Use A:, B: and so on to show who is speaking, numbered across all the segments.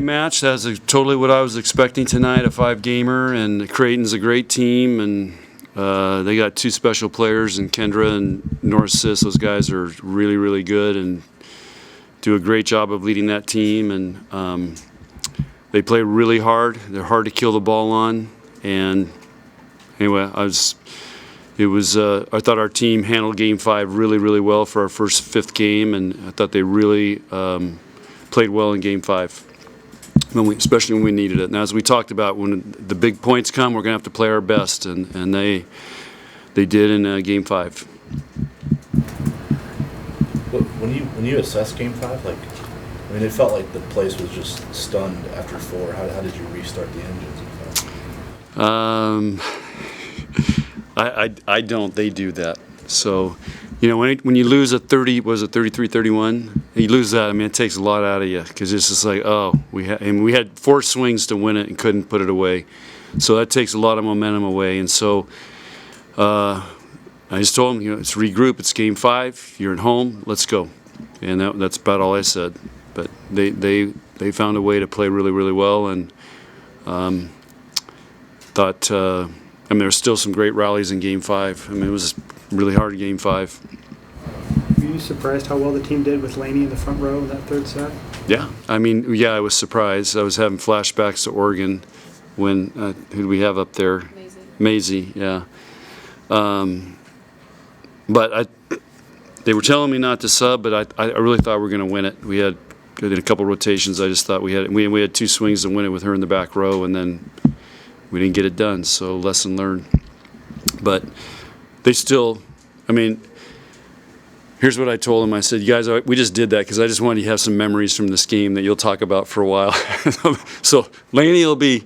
A: Match. That's totally what I was expecting tonight, a 5-gamer, and Creighton's a great team, and they got 2 special players in Kendra and Norris. Those guys are really, really good and do a great job of leading that team, and they play really hard. They're hard to kill the ball on, and anyway, I thought our team handled Game 5 really, really well for our first 5th game, and I thought they really played well in Game 5. Especially when we needed it. Now, as we talked about, when the big points come, we're going to have to play our best, and they did in Game 5.
B: When you assess Game 5, it felt like the place was just stunned after 4. How did you restart the engines?
A: I don't. They do that. So, when you lose a 33-31, you lose that. It takes a lot out of you because it's just like, we had 4 swings to win it and couldn't put it away. So that takes a lot of momentum away. And so I just told them, it's regroup. It's Game 5. You're at home. Let's go. And that's about all I said. But they found a way to play really, really well, and thought. There were still some great rallies in Game 5. It was really hard in Game 5.
C: Were you surprised how well the team did with Laney in the front row in that 3rd set?
A: Yeah, I was surprised. I was having flashbacks to Oregon when who do we have up there? Maisie, yeah. But they were telling me not to sub, but I really thought we were going to win it. We had in a couple rotations. I just thought we had 2 swings to win it with her in the back row, and then we didn't get it done. So lesson learned. But they still, here's what I told them. I said, you guys, we just did that because I just wanted you to have some memories from this game that you'll talk about for a while. So Laney will be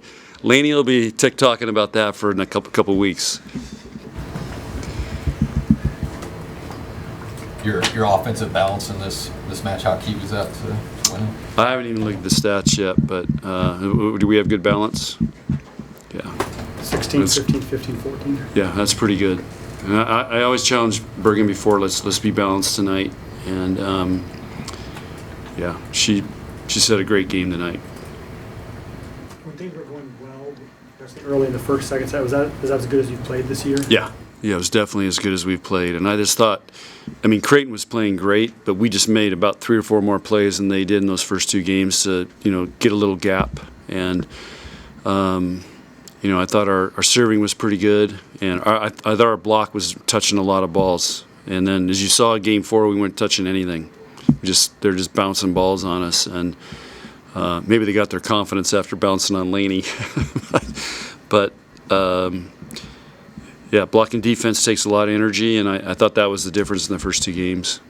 A: tick-talking about that for a couple weeks.
D: Your offensive balance in this match, how key was that to winning?
A: I haven't even looked at the stats yet, but do we have good balance? Yeah.
C: 16, 15, 15, 14.
A: Yeah, that's pretty good. And I always challenge Bergen before, let's be balanced tonight. And she set a great game tonight.
C: When things were going well, especially early in the first, second set, was that as good as you've played this year?
A: Yeah, it was definitely as good as we've played. And I just thought, Creighton was playing great, but we just made about 3 or 4 more plays than they did in those first 2 games to, get a little gap. And I thought our serving was pretty good, and I thought our block was touching a lot of balls. And then, as you saw in Game 4, we weren't touching anything. They're just bouncing balls on us, and maybe they got their confidence after bouncing on Laney. But blocking defense takes a lot of energy, and I thought that was the difference in the first 2 games.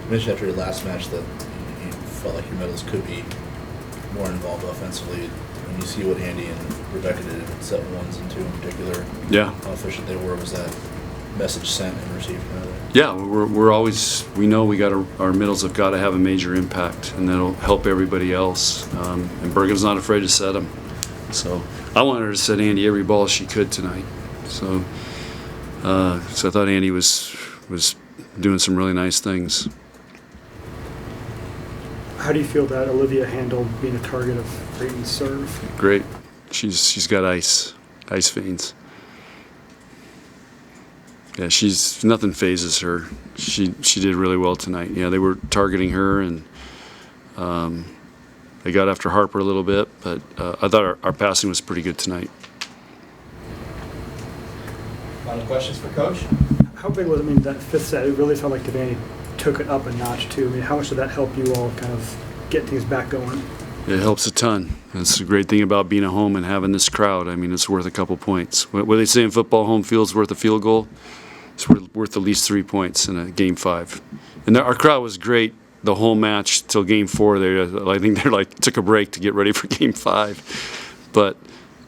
B: You mentioned after your last match that you felt like your medals could be more involved offensively. When you see what Andy and Rebecca did in set 1s and 2 in particular, how efficient they were, was that message sent and received?
A: Yeah, we know our middles have got to have a major impact, and that'll help everybody else. And Bergen's not afraid to set them. So I wanted her to set Andy every ball she could tonight. So I thought Andy was doing some really nice things.
C: How do you feel that Olivia handled being a target of Creighton's serve?
A: Great. She's got ice veins. Yeah, nothing phases her. She did really well tonight. Yeah, they were targeting her, and they got after Harper a little bit, but I thought our passing was pretty good tonight.
D: Final questions for Coach?
C: How big was that 5th set? It really felt like Devaney took it up a notch too. How much did that help you all kind of get things back going?
A: It helps a ton. That's the great thing about being at home and having this crowd. It's worth a couple points. What they say in football, home field's worth a field goal. It's worth at least 3 points in a Game 5. And our crowd was great the whole match till Game 4. I think they took a break to get ready for Game 5. But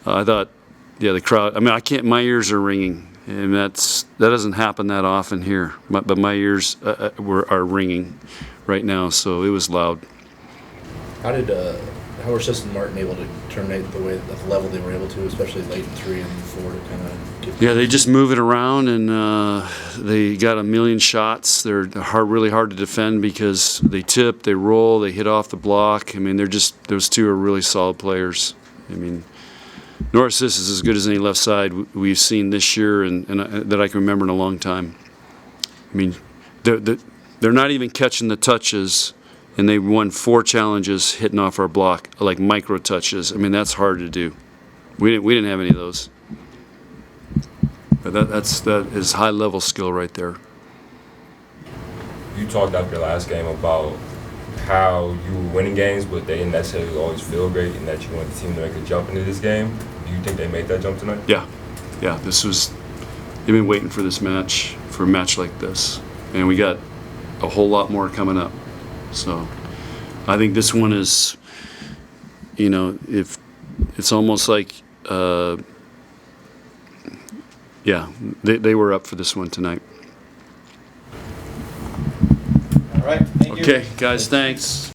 A: I thought, the crowd. My ears are ringing. And that doesn't happen that often here. But my ears are ringing right now, so it was loud.
B: How did how were Sis and Martin able to terminate the way at the level they were able to, especially late in 3 and 4 to kind of get?
A: Yeah, they just move it around, and they got a million shots. They're really hard to defend because they tip, they roll, they hit off the block. I mean, those two are really solid players. I mean, North Sis is as good as any left side we've seen this year, and that I can remember in a long time. I mean, they're not even catching the touches. And they won 4 challenges hitting off our block, like micro touches. I mean, that's hard to do. We didn't have any of those. But that is high level skill right there.
E: You talked after your last game about how you were winning games, but they didn't necessarily always feel great, and that you want the team to make a jump into this game. Do you think they made that jump tonight?
A: Yeah. They've been waiting for this match, for a match like this, and we got a whole lot more coming up. So I think this one is, if it's almost like, they were up for this one tonight.
F: All right, thank you.
A: Okay, guys, thanks.